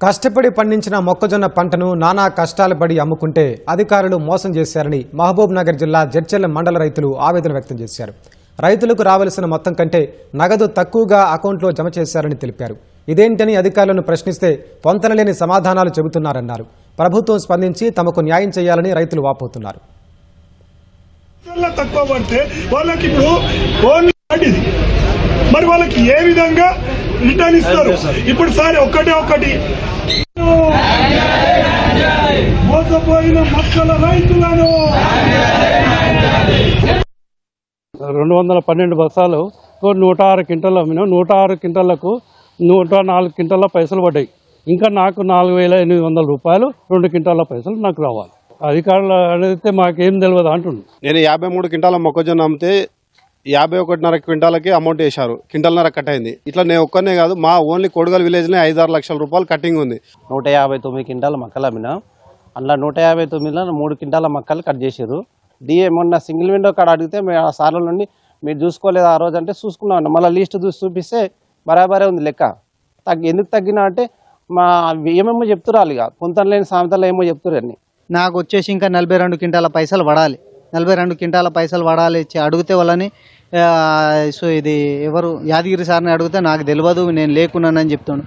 కష్టపడి పండించిన మొక్కజొన్న పంటను నానా కష్టాలు పడి అమ్ముకుంటే అధికారులు మోసం చేశారని మహబూబ్ నగర్ జిల్లా జడ్చర్ల మండల రైతులు ఆవేదన వ్యక్తం చేశారు. రైతులకు రావాల్సిన మొత్తం కంటే నగదు తక్కువగా అకౌంట్లో జమ చేశారని తెలిపారు. ఇదేంటని అధికారులను ప్రశ్నిస్తే పొంతనలేని సమాధానాలు చెబుతున్నారన్నారు. ప్రభుత్వం స్పందించి తమకు న్యాయం చేయాలని రైతులు వాపోతున్నారు. మరి వాళ్ళకి ఏ విధంగా రిటర్న్ ఇస్తారు? ఇప్పుడు సార్ ఒకటి మోసపోయిన మక్కల రైతులను 212 బస్తాలు 106 క్వింటాలు అమ్మినాం. 106 క్వింటాలకు 104 క్వింటాల పైసలు పడ్డాయి. ఇంకా నాకు 4,800 రూపాయలు 2 క్వింటాల పైసలు నాకు రావాలి. అధికారులు అడిగితే మాకేం తెలియదు అంటుండు. నేను 53 క్వింటాల మొక్కజొన్న అమ్మితే 51.5 క్వింటాలకి అమౌంట్ వేశారు. క్వింటాల్నర కట్ అయింది. ఇట్లా నేను ఒక్కనే కాదు, మా ఓన్లీ కొడుగల్ విలేజ్లో 5-6 లక్షల రూపాయలు కట్టింగ్ ఉంది. 159 క్వింటాల మక్కలు అమ్మినా. అందులో 159లో 3 క్వింటాల మక్కలు కట్ చేసారు. డిఏ మొన్న సింగిల్ విండో కాడ అడిగితే ఆ సార్ల నుండి మీరు చూసుకోలేదు ఆ రోజు అంటే చూసుకున్నాం. మళ్ళీ లిస్ట్ చూసి చూపిస్తే బరాబరే ఉంది లెక్క. ఎందుకు తగ్గినా అంటే మా ఏమేమో చెప్తున్నారు, ఇక కొంత లేని సామెతలు ఏమో చెప్తున్నారు అన్ని. నాకు వచ్చేసి ఇంకా 42 క్వింటాల పైసలు పడాలి. 42 క్వింటాల పైసలు పడాలి. అడిగితే వాళ్ళని సో ఇది ఎవరు యాదగిరి సార్ని అడిగితే నాకు తెలియదు, నేను లేకున్నానని చెప్తాను.